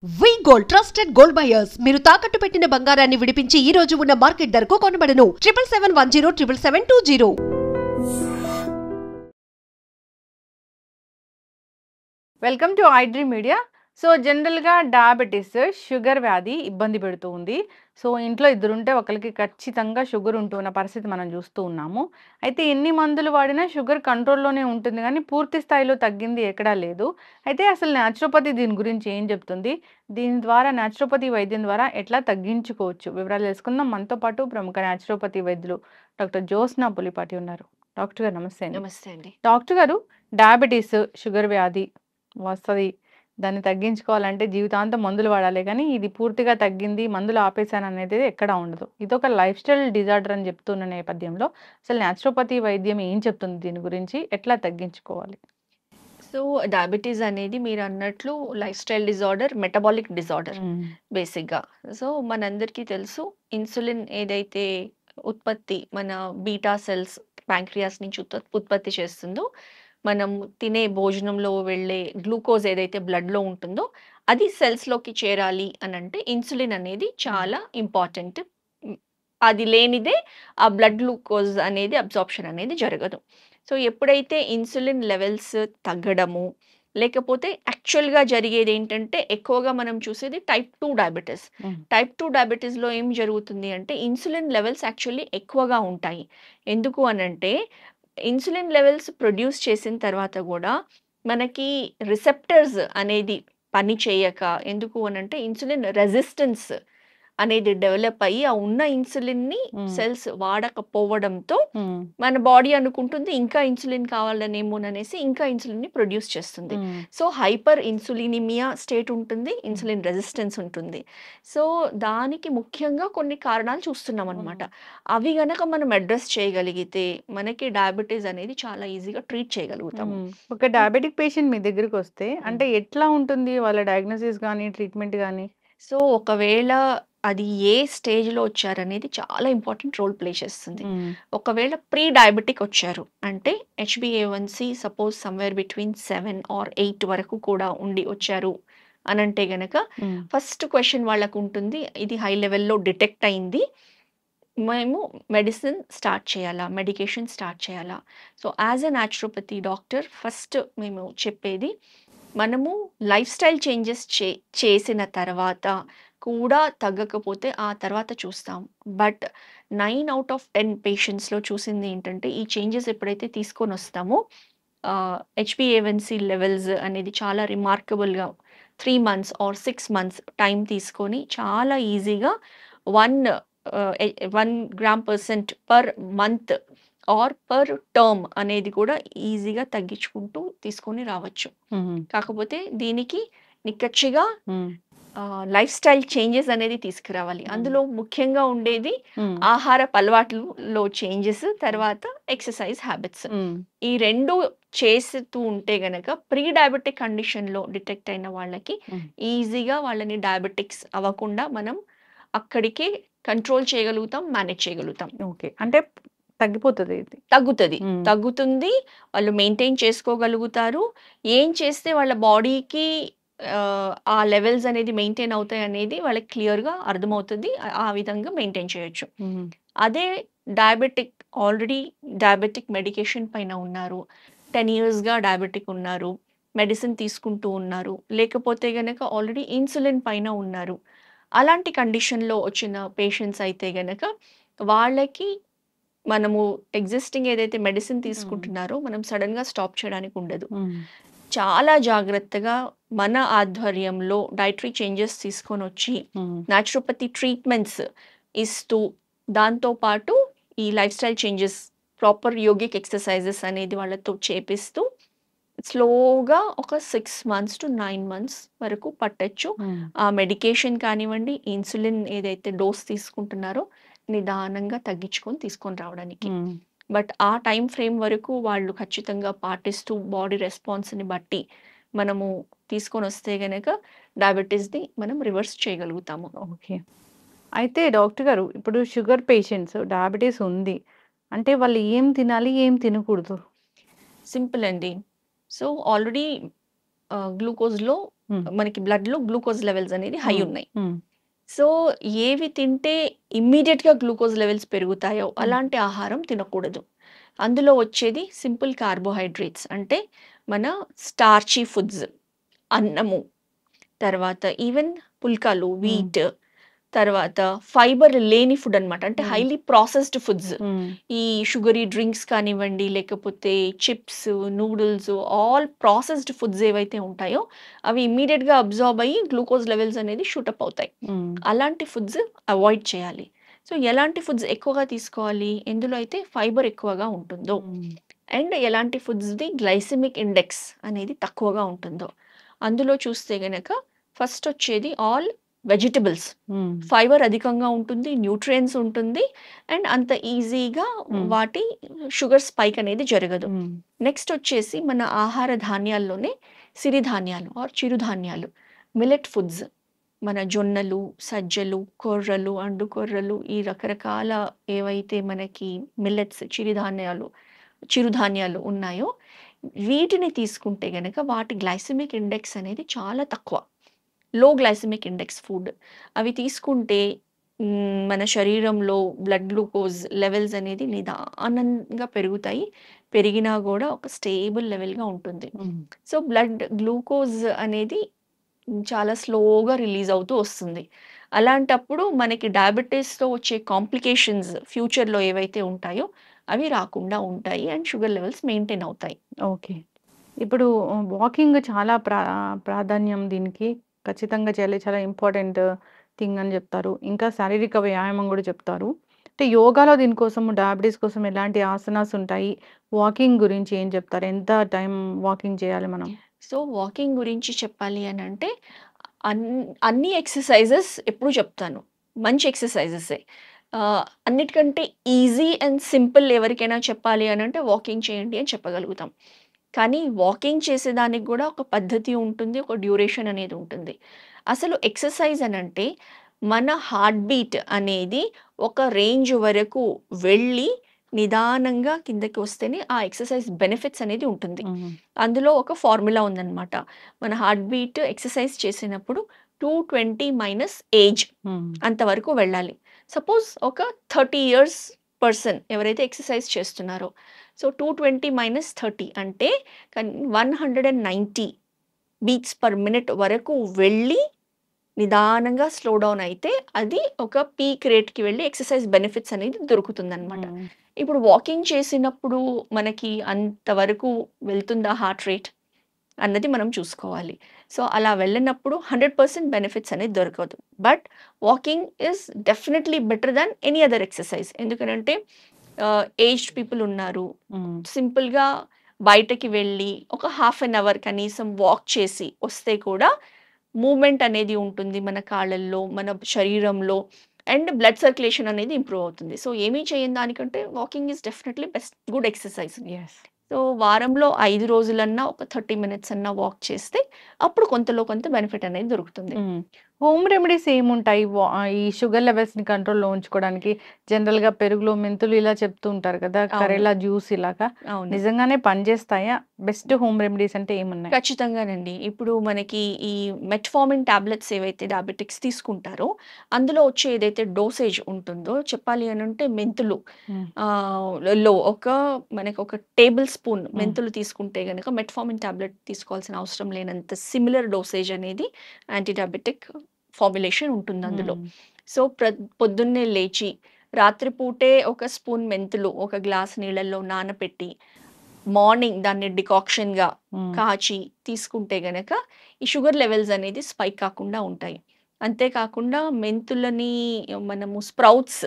వి gold trusted gold buyers మీరు తాకట్టు పెట్టిన బంగారాన్ని విడిపించి ఈ రోజు ఉన్న మార్కెట్ ధరకు కొనబడను 7771077720. Welcome to iDream media. So జనరల్గా డయాబెటీస్ షుగర్ వ్యాధి ఇబ్బంది పెడుతూ ఉంది. సో ఇంట్లో ఇద్దరుంటే ఒకరికి ఖచ్చితంగా షుగర్ ఉంటున్న పరిస్థితి మనం చూస్తూ ఉన్నాము. అయితే ఎన్ని మందులు వాడినా షుగర్ కంట్రోల్లోనే ఉంటుంది, కానీ పూర్తి స్థాయిలో తగ్గింది ఎక్కడా లేదు. అయితే అసలు న్యాచురోపతి దీని గురించి ఏం చెప్తుంది, దీని ద్వారా న్యాచురోపతి వైద్యం ద్వారా ఎట్లా తగ్గించుకోవచ్చు, వివరాలు తెలుసుకుందాం. మనతో పాటు ప్రముఖ న్యాచురోపతి వైద్యులు డాక్టర్ జ్యోత్స్న పులిపాటి ఉన్నారు. డాక్టర్ గారు నమస్తే అండి. నమస్తే అండి. డాక్టర్ గారు, డయాబెటీస్ షుగర్ వ్యాధి వస్తుంది, దాన్ని తగ్గించుకోవాలంటే జీవితాంతం మందులు వాడాలి, కానీ ఇది పూర్తిగా తగ్గింది మందులు ఆపేశాను అనేది ఎక్కడా ఉండదు. ఇది ఒక లైఫ్ స్టైల్ డిజార్డర్ అని చెప్తున్న నేపథ్యంలో అసలు న్యాచురోపతి వైద్యం ఏం చెప్తుంది, దీని గురించి ఎట్లా తగ్గించుకోవాలి? సో డయాబెటీస్ అనేది మీరు అన్నట్లు life style disorder, metabolic disorder బేసిక్గా. సో మనందరికీ తెలుసు, ఇన్సులిన్ ఏదైతే ఉత్పత్తి మన బీటా సెల్స్ ప్యాంక్రియాస్ నుంచి ఉత్పత్తి చేస్తుందో, మనం తినే భోజనంలో వెళ్ళే గ్లూకోజ్ ఏదైతే బ్లడ్లో ఉంటుందో అది సెల్స్లోకి చేరాలి అని అంటే ఇన్సులిన్ అనేది చాలా ఇంపార్టెంట్. అది లేనిదే ఆ బ్లడ్ గ్లూకోజ్ అనేది అబ్జార్ప్షన్ అనేది జరగదు. సో ఎప్పుడైతే ఇన్సులిన్ లెవెల్స్ తగ్గడము, లేకపోతే యాక్చువల్గా జరిగేది ఏంటంటే ఎక్కువగా మనం చూసేది టైప్ 2 డయాబెటీస్. టైప్ 2 డయాబెటీస్లో ఏం జరుగుతుంది అంటే ఇన్సులిన్ లెవెల్స్ యాక్చువల్లీ ఎక్కువగా ఉంటాయి. ఎందుకు అనంటే ఇన్సులిన్ లెవెల్స్ ప్రొడ్యూస్ చేసిన తర్వాత కూడా మనకి రిసెప్టర్స్ అనేది పని చేయక, ఎందుకు అనంటే ఇన్సులిన్ రెసిస్టెన్స్ అనేది డెవలప్ అయ్యి ఆ ఉన్న ఇన్సులిన్ని సెల్స్ వాడకపోవడంతో మన బాడీ అనుకుంటుంది ఇంకా ఇన్సులిన్ కావాలనేమోననేసి ఇంకా ఇన్సులిన్ని ప్రొడ్యూస్ చేస్తుంది. సో హైపర్ ఇన్సులినిమియా స్టేట్ ఉంటుంది, ఇన్సులిన్ రెసిస్టెన్స్ ఉంటుంది. సో దానికి ముఖ్యంగా కొన్ని కారణాలు చూస్తున్నాం అనమాట. అవి గనక మనం అడ్రస్ చేయగలిగితే మనకి డయాబెటీస్ అనేది చాలా ఈజీగా ట్రీట్ చేయగలుగుతాము. ఒక డయాబెటిక్ పేషెంట్ మీ దగ్గరికి వస్తే అంటే ఎట్లా ఉంటుంది వాళ్ళ డయాగ్నోసిస్ కానీ ట్రీట్మెంట్ కానీ? సో ఒకవేళ అది ఏ స్టేజ్లో వచ్చారనేది చాలా ఇంపార్టెంట్ రోల్ ప్లే చేస్తుంది. ఒకవేళ ప్రీ డయాబెటిక్ వచ్చారు అంటే HbA1c suppose somewhere between 7 or 8 వరకు కూడా ఉండి వచ్చారు అనంటే గనక ఫస్ట్ క్వశ్చన్ వాళ్ళకు ఉంటుంది, ఇది హై లెవెల్లో డిటెక్ట్ అయింది, మేము మెడిసిన్ స్టార్ట్ చేయాలా, మెడికేషన్ స్టార్ట్ చేయాలా? So as a naturopathy doctor first మేము చెప్పేది, మనము లైఫ్ స్టైల్ చేంజెస్ చేసిన తర్వాత కూడా తగ్గకపోతే ఆ తర్వాత చూస్తాం. బట్ 9 out of 10 పేషెంట్స్లో చూసింది ఏంటంటే ఈ చేంజెస్ ఎప్పుడైతే తీసుకొని వస్తామో HbA1c లెవెల్స్ అనేది చాలా రిమార్కబుల్గా 3 months or 6 months టైం తీసుకొని చాలా ఈజీగా 1 gram% per month or per term అనేది కూడా ఈజీగా తగ్గించుకుంటూ తీసుకొని రావచ్చు. కాకపోతే దీనికి నిక్కచ్చిగా లైఫ్ స్టైల్ చేంజెస్ అనేది తీసుకురావాలి. అందులో ముఖ్యంగా ఉండేది ఆహారపు అలవాట్లలో చేంజెస్, తర్వాత ఎక్సర్సైజ్ హ్యాబిట్స్. ఈ రెండు చేస్తూ ఉంటే గనక ప్రీ డయాబెటిక్ కండిషన్లో డిటెక్ట్ అయిన వాళ్ళకి ఈజీగా వాళ్ళని డయాబెటిక్స్ అవ్వకుండా మనం అక్కడికే కంట్రోల్ చేయగలుగుతాం, మేనేజ్ చేయగలుగుతాం. ఓకే, అంటే తగ్గిపోతుంది, తగ్గుతుంది, వాళ్ళు మెయింటైన్ చేసుకోగలుగుతారు. ఏం చేస్తే వాళ్ళ బాడీకి ఆ లెవెల్స్ అనేది మెయింటైన్ అవుతాయి అనేది వాళ్ళకి క్లియర్గా అర్థమవుతుంది. ఆ విధంగా మెయింటైన్ చేయొచ్చు. అదే ఆల్రెడీ డయాబెటిక్ మెడికేషన్ పైన ఉన్నారు, 10 yearsగా డయాబెటిక్ ఉన్నారు, మెడిసిన్ తీసుకుంటూ ఉన్నారు, లేకపోతే గనక ఆల్రెడీ ఇన్సులిన్ పైన ఉన్నారు, అలాంటి కండిషన్లో వచ్చిన పేషెంట్స్ అయితే గనక వాళ్ళకి మనము ఎగ్జిస్టింగ్ ఏదైతే మెడిసిన్ తీసుకుంటున్నారో మనం సడన్గా స్టాప్ చేయడానికి ఉండదు. చాలా జాగ్రత్తగా మన ఆధ్వర్యంలో డైటరీ చేంజెస్ తీసుకొని వచ్చి న్యాచురోపతి ట్రీట్మెంట్స్ ఇస్తూ, దాంతోపాటు ఈ life style changes, proper yogic exercises అనేది వాళ్ళతో చేపిస్తూ స్లోగా ఒక 6 months to 9 months వరకు పట్టచ్చు. ఆ మెడికేషన్ కానివ్వండి, ఇన్సులిన్ ఏదైతే డోస్ తీసుకుంటున్నారో నిదానంగా తగ్గించుకొని తీసుకొని రావడానికి. బట్ ఆ టైం ఫ్రేమ్ వరకు వాళ్ళు ఖచ్చితంగా పాటిస్తూ బాడీ రెస్పాన్స్ని బట్టి మనము తీసుకొని వస్తే గనక డయాబెటీస్ని మనం రివర్స్ చేయగలుగుతాము. ఓకే, అయితే డాక్టర్ గారు, ఇప్పుడు షుగర్ పేషెంట్స్ డయాబెటీస్ ఉంది అంటే వాళ్ళు ఏం తినాలి, ఏం తినకూడదు? సింపుల్ అండి. సో ఆల్రెడీ గ్లూకోజ్లో మనకి బ్లడ్లో గ్లూకోజ్ లెవెల్స్ అనేది హై ఉన్నాయి. సో ఏవి తింటే ఇమ్మీడియట్గా గ్లూకోజ్ లెవెల్స్ పెరుగుతాయో అలాంటి ఆహారం తినకూడదు. అందులో వచ్చేది సింపుల్ కార్బోహైడ్రేట్స్, అంటే మన స్టార్చీ ఫుడ్స్, అన్నము, తర్వాత ఈవెన్ పుల్కాలు, వీట్, తర్వాత ఫైబర్ లేని ఫుడ్ అనమాట, అంటే హైలీ ప్రాసెస్డ్ ఫుడ్స్. ఈ షుగరీ డ్రింక్స్ కానివ్వండి, లేకపోతే chips, noodles, all processed foods ఏవైతే ఉంటాయో అవి ఇమ్మీడియట్గా అబ్జార్బ్ అయ్యి గ్లూకోజ్ లెవెల్స్ అనేది షూటప్ అవుతాయి. అలాంటి ఫుడ్స్ అవాయిడ్ చేయాలి. సో ఎలాంటి ఫుడ్స్ ఎక్కువగా తీసుకోవాలి, ఎందులో అయితే ఫైబర్ ఎక్కువగా ఉంటుందో అండ్ ఎలాంటి ఫుడ్స్ది గ్లైసెమిక్ ఇండెక్స్ అనేది తక్కువగా ఉంటుందో. అందులో చూస్తే గనక ఫస్ట్ వచ్చేది ఆల్ వెజిటబుల్స్. ఫైబర్ అధికంగా ఉంటుంది, న్యూట్రియంట్స్ ఉంటుంది అండ్ అంత ఈజీగా వాటి షుగర్ స్పైక్ అనేది జరగదు. నెక్స్ట్ వచ్చేసి మన ఆహార ధాన్యాల్లోనే సిరిధాన్యాలు ఆర్ చిరుధాన్యాలు, మిల్లెట్ ఫుడ్స్, మన జొన్నలు, సజ్జలు, కొర్రలు, అండు కొర్రలు, ఈ రకరకాల ఏవైతే మనకి మిల్లెట్స్, చిరుధాన్యాలు ఉన్నాయో వీటిని తీసుకుంటే గనక వాటి గ్లైసెమిక్ ఇండెక్స్ అనేది చాలా తక్కువ, లో గ్లైసెమిక్ ఇండెక్స్ ఫుడ్. అవి తీసుకుంటే మన శరీరంలో బ్లడ్ గ్లూకోజ్ లెవెల్స్ అనేది నిదానంగా పెరుగుతాయి, పెరిగినా కూడా ఒక స్టేబుల్ లెవెల్గా ఉంటుంది. సో బ్లడ్ గ్లూకోజ్ అనేది చాలా స్లోగా రిలీజ్ అవుతూ వస్తుంది. అలాంటప్పుడు మనకి డయాబెటీస్తో వచ్చే కాంప్లికేషన్స్ ఫ్యూచర్లో ఏవైతే ఉంటాయో అవి రాకుండా ఉంటాయి అండ్ షుగర్ లెవెల్స్ మెయింటైన్ అవుతాయి. ఓకే. ఇప్పుడు వాకింగ్ చాలా ప్రాధాన్యం, దీనికి ఖచ్చితంగా చేయాలి, చాలా ఇంపార్టెంట్ థింగ్ అని చెప్తారు. ఇంకా శారీరక వ్యాయామం కూడా చెప్తారు. అంటే యోగాలో దీనికోసం, డయాబెటీస్ కోసం ఎలాంటి ఆసనాస్ ఉంటాయి, వాకింగ్ గురించి ఏం చెప్తారు, ఎంత టైం వాకింగ్ చేయాలి మనం? సో వాకింగ్ గురించి చెప్పాలి అని అంటే అన్ని ఎక్సర్సైజెస్ ఎప్పుడు చెప్తాను మంచి ఎక్సర్సైజెసే. అన్నిటికంటే ఈజీ అండ్ సింపుల్ ఎవరికైనా చెప్పాలి అని అంటే వాకింగ్ చేయండి అని చెప్పగలుగుతాం. కానీ వాకింగ్ చేసేదానికి కూడా ఒక పద్ధతి ఉంటుంది, ఒక డ్యూరేషన్ అనేది ఉంటుంది. అసలు ఎక్సర్సైజ్ అని అంటే మన హార్ట్ బీట్ అనేది ఒక రేంజ్ వరకు వెళ్ళి నిదానంగా కిందకి వస్తేనే ఆ ఎక్సర్సైజ్ బెనిఫిట్స్ అనేది ఉంటుంది. అందులో ఒక ఫార్ములా ఉందన్నమాట. మన హార్ట్ బీట్ ఎక్సర్సైజ్ చేసినప్పుడు 220 మైనస్ ఏజ్ అంతవరకు వెళ్ళాలి. సపోజ్ ఒక 30 ఇయర్స్ పర్సన్ ఎవరైతే ఎక్సర్సైజ్ చేస్తున్నారో, సో 220 మైనస్ 30 అంటే 190 బీట్స్ పర్ మినిట్ వరకు వెళ్ళి నిదానంగా స్లో డౌన్ అయితే అది ఒక పీక్ రేట్కి వెళ్ళి ఎక్సర్సైజ్ బెనిఫిట్స్ అనేది దొరుకుతుందన్నమాట. ఇప్పుడు వాకింగ్ చేసినప్పుడు మనకి అంతవరకు వెళ్తుందా హార్ట్ రేట్ అన్నది మనం చూసుకోవాలి. సో అలా వెళ్ళినప్పుడు 100% బెనిఫిట్స్ అనేది దొరకదు. But walking is definitely better than any other exercise. ఎందుకంటే ఏజ్డ్ పీపుల్ ఉన్నారు, సింపుల్గా బయటకి వెళ్ళి ఒక హాఫ్ అన్ అవర్ కనీసం వాక్ చేసి వస్తే కూడా మూమెంట్ అనేది ఉంటుంది మన కాళ్ళల్లో, మన శరీరంలో అండ్ బ్లడ్ సర్క్యులేషన్ అనేది ఇంప్రూవ్ అవుతుంది. సో ఏమీ చేయని దానికంటే walking is definitely best good exercise. So వారంలో 5 రోజులన్నా ఒక 30 మినిట్స్ అన్నా వాక్ చేస్తే అప్పుడు కొంతలో కొంత బెనిఫిట్ అనేది దొరుకుతుంది. హోమ్ రెమెడీస్ ఏముంటాయి ఈ షుగర్ లెవెల్స్ని కంట్రోల్లో ఉంచుకోవడానికి? జనరల్గా పెరుగులో మెంతులు ఇలా చెప్తూ ఉంటారు కదా, కరేలా జ్యూస్ ఇలాగా నిజంగానే పనిచేస్తాయా? బెస్ట్ హోమ్ రెమెడీస్ అంటే ఏమున్నాయి? ఖచ్చితంగానండి. ఇప్పుడు మనకి ఈ మెట్ఫార్మిన్ టాబ్లెట్స్ ఏవైతే డయాబెటిక్స్ తీసుకుంటారో అందులో వచ్చే ఏదైతే డోసేజ్ ఉంటుందో చెప్పాలి అని అంటే మెంతులు లో మనకి ఒక టేబుల్ స్పూన్ మెంతులు తీసుకుంటే గనక మెట్ఫార్మిన్ టాబ్లెట్ తీసుకోవాల్సిన అవసరం లేనంత సిమిలర్ డోసేజ్ అనేది యాంటీ డయాబెటిక్ ఫార్ములేషన్ ఉంటుంది అందులో. సో పొద్దున్నే లేచి రాత్రిపూటే ఒక స్పూన్ మెంతులు ఒక గ్లాస్ నీళ్ళల్లో నానపెట్టి మార్నింగ్ దాన్ని డికాక్షన్గా కాచి తీసుకుంటే గనక ఈ షుగర్ లెవెల్స్ అనేది స్పైక్ కాకుండా ఉంటాయి. అంతేకాకుండా మెంతులని మనము స్ప్రౌట్స్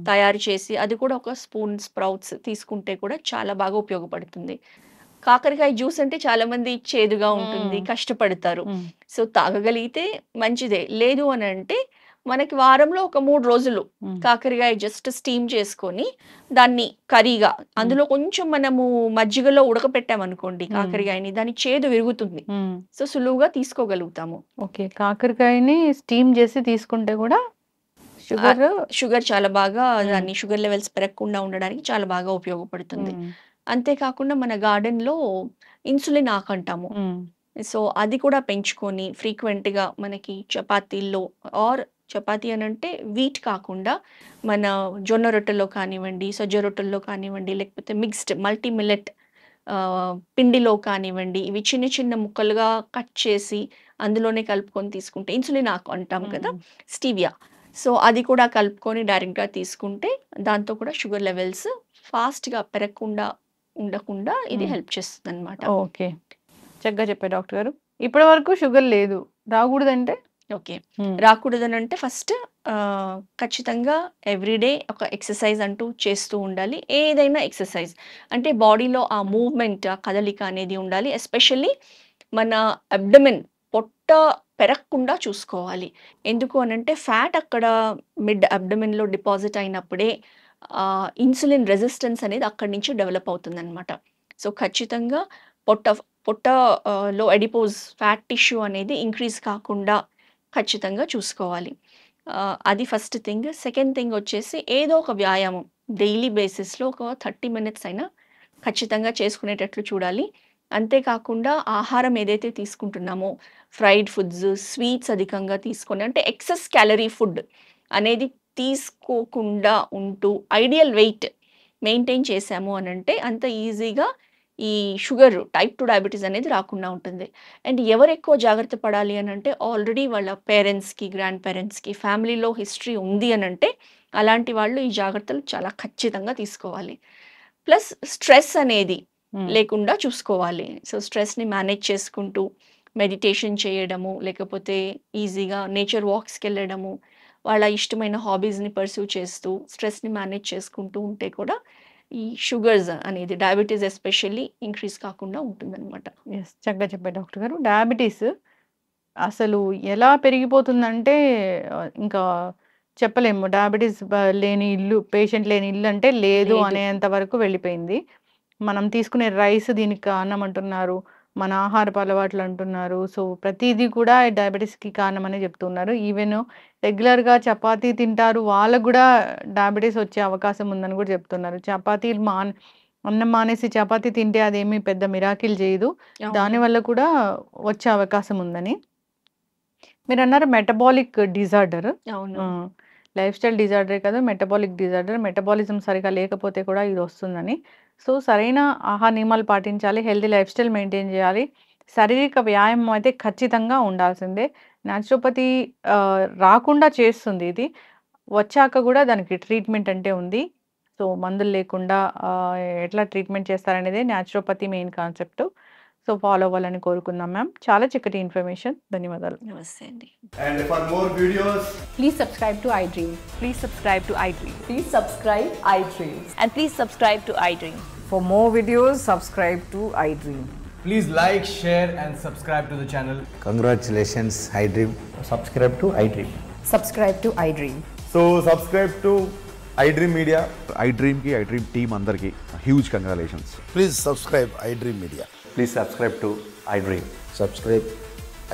తయారు చేసి అది కూడా ఒక స్పూన్ స్ప్రౌట్స్ తీసుకుంటే కూడా చాలా బాగా ఉపయోగపడుతుంది. కాకరకాయ జ్యూస్ అంటే చాలా మంది చేదుగా ఉంటుంది, కష్టపడతారు. సో తాగగలిగితే మంచిదే. లేదు అని అంటే మనకి వారంలో ఒక 3 రోజులు కాకరకాయ జస్ట్ స్టీమ్ చేసుకొని దాన్ని కర్రీగా అందులో కొంచెం మనము మజ్జిగలో ఉడకపెట్టామనుకోండి కాకరకాయని, దాని చేదు విరుగుతుంది. సో సులువుగా తీసుకోగలుగుతాము. ఓకే, కాకరకాయని స్టీమ్ చేసి తీసుకుంటే కూడా షుగర్ చాలా బాగా దాన్ని షుగర్ లెవెల్స్ పెరగకుండా ఉండడానికి చాలా బాగా ఉపయోగపడుతుంది. అంతేకాకుండా మన గార్డెన్లో ఇన్సులిన్ ఆకు అంటాము. సో అది కూడా పెంచుకొని ఫ్రీక్వెంట్‌గా మనకి చపాతీల్లో ఆర్ చపాతీ అనంటే వీట్ కాకుండా మన జొన్న రొట్టెలో కానివ్వండి, సజ్జ రొట్టెల్లో కానివ్వండి, లేకపోతే మిక్స్డ్ మల్టీ మిల్లెట్ పిండిలో కానివ్వండి, ఇవి చిన్న చిన్న ముక్కలుగా కట్ చేసి అందులోనే కలుపుకొని తీసుకుంటే ఇన్సులిన్ ఆకు అంటాం కదా! స్టీవియా. సో అది కూడా కలుపుకొని డైరెక్ట్‌గా తీసుకుంటే దాంతో కూడా షుగర్ లెవెల్స్ ఫాస్ట్‌గా పెరగకుండా ఉండకుండా ఇది హెల్ప్ చేస్తుందన్నమాట. ఓకే. చక్కగా చెప్పారు డాక్టర్ గారు. ఇప్పటి వరకు షుగర్ లేదు. రాకూడదంటే? ఓకే. రాకూడదనంటే ఫస్ట్ ఖచ్చితంగా ఎవ్రీడే ఒక ఎక్సర్సైజ్ అంటూ చేస్తూ ఉండాలి. ఏదైనా ఎక్సర్సైజ్. అంటే బాడీలో ఆ మూవ్‌మెంట్, ఆ కదలిక అనేది ఉండాలి. ఎస్పెషల్లీ మన అబ్డమెన్ పొట్ట పెరగకుండా చూసుకోవాలి. ఎందుకు అనంటే ఫ్యాట్ అక్కడ మిడ్ అబ్డమెన్‌లో డిపాజిట్ అయినప్పుడే ఇన్సులిన్ రెసిస్టెన్స్ అనేది అక్కడి నుంచి డెవలప్ అవుతుందన్నమాట. సో ఖచ్చితంగా పొట్టలో అడిపోజ్ ఫ్యాట్ టిష్యూ అనేది ఇంక్రీజ్ కాకుండా ఖచ్చితంగా చూసుకోవాలి. అది ఫస్ట్ థింగ్. సెకండ్ థింగ్ వచ్చేసి ఏదో ఒక వ్యాయామం డైలీ బేసిస్‌లో ఒక 30 మినిట్స్ అయినా ఖచ్చితంగా చేసుకునేటట్లు చూడాలి. అంతేకాకుండా ఆహారం ఏదైతే తీసుకుంటున్నామో ఫ్రైడ్ ఫుడ్స్, స్వీట్స్ అధికంగా తీసుకొని అంటే ఎక్సెస్ క్యాలరీ ఫుడ్ అనేది తీసుకోకుండా ఉంటూ ఐడియల్ వెయిట్ మెయింటైన్ చేశాము అనంటే అంత ఈజీగా ఈ షుగర్ టైప్ 2 డయాబెటీస్ అనేది రాకుండా ఉంటుంది. అండ్ ఎవరు ఎక్కువ జాగ్రత్త పడాలి అనంటే ఆల్రెడీ వాళ్ళ పేరెంట్స్‌కి, గ్రాండ్ పేరెంట్స్‌కి ఫ్యామిలీలో హిస్టరీ ఉంది అనంటే అలాంటి వాళ్ళు ఈ జాగ్రత్తలు చాలా ఖచ్చితంగా తీసుకోవాలి. ప్లస్ స్ట్రెస్ అనేది లేకుండా చూసుకోవాలి. సో స్ట్రెస్‌ని మేనేజ్ చేసుకుంటూ మెడిటేషన్ చేయడము, లేకపోతే ఈజీగా నేచర్ వాక్స్‌కెళ్ళడము, వాళ్ళ ఇష్టమైన హాబీస్‌ని పర్స్యూ చేస్తూ స్ట్రెస్‌ని మేనేజ్ చేసుకుంటూ ఉంటే కూడా ఈ షుగర్స్ అనేది డయాబెటీస్ ఎస్పెషల్లీ ఇంక్రీజ్ కాకుండా ఉంటుందన్నమాట. యెస్. చక్కగా చెప్పారు డాక్టర్ గారు. డయాబెటీస్ అసలు ఎలా పెరిగిపోతుందంటే ఇంకా చెప్పలేము. డయాబెటీస్ లేని ఇల్లు, పేషెంట్ లేని ఇల్లు అంటే లేదు లేదు. అనేంత వరకు వెళ్ళిపోయింది. మనం తీసుకునే రైస్ దీనికి కారణం అంటున్నారు. మన ఆహారపు అలవాట్లు అంటున్నారు. సో ప్రతీదీ కూడా డయాబెటీస్‌కి కారణమనే చెప్తున్నారు. ఈవెన్ రెగ్యులర్‌గా చపాతీ తింటారు. వాళ్ళకి కూడా డయాబెటీస్ వచ్చే అవకాశం ఉందని కూడా చెప్తున్నారు. చపాతీలు అన్నం మానేసి చపాతీ తింటే అదేమీ పెద్ద మిరాకిల్ చేయదు. అవును. దానివల్ల కూడా వచ్చే అవకాశం ఉందని. మీరన్నారు మెటబాలిక్ డిజార్డర్. అవును. లైఫ్ స్టైల్ డిజార్డరే కాదు, మెటబాలిక్ డిజార్డర్. మెటబాలిజం సరిగ్గా లేకపోతే కూడా ఇది వస్తుందని. సో సరైన ఆహార నియమాలు పాటించాలి. హెల్తీ లైఫ్ స్టైల్ మెయింటైన్ చేయాలి. శారీరక వ్యాయామం అయితే ఖచ్చితంగా ఉండాల్సిందే. న్యాచురోపతి రాకుండా చేస్తుంది ఇది. వచ్చాక కూడా దానికి ట్రీట్మెంట్ అంటే ఉంది. సో మందులు లేకుండా ఎట్లా ట్రీట్మెంట్ చేస్తారనేదే naturopathy main concept. So follow అవ్వాలని కోరుకుందాం మ్యామ్. చాలా చక్కటి ఇన్ఫర్మేషన్. ధన్యవాదాలు. నమస్తే అండి. And for more videos, Please subscribe to iDream. Please subscribe to iDream. Please subscribe iDream. And please subscribe to iDream. For more videos, subscribe to iDream. please like, share and subscribe to the channel. Congratulations, iDream. Subscribe to iDream. Subscribe to iDream. So subscribe to iDream Media. iDream की iDream team अंदर की huge congratulations. Please subscribe iDream Media. Please subscribe to iDream. Subscribe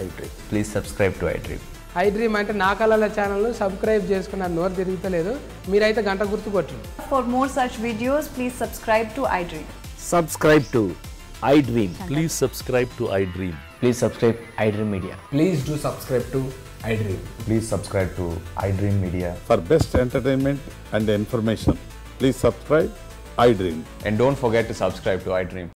iDream. Please subscribe to iDream. iDream అంటే నా కళల channel subscribe చేసుకున్న నోరు తిరుగుతలేదు. మీరైతే గంట గుర్తు కొట్టండి. For more such videos, please subscribe to iDream. Subscribe to iDream. Please subscribe to iDream. Please subscribe iDream Media. Please do subscribe to iDream. Please subscribe to iDream Media. For best entertainment and information, please subscribe iDream. And don't forget to subscribe to iDream.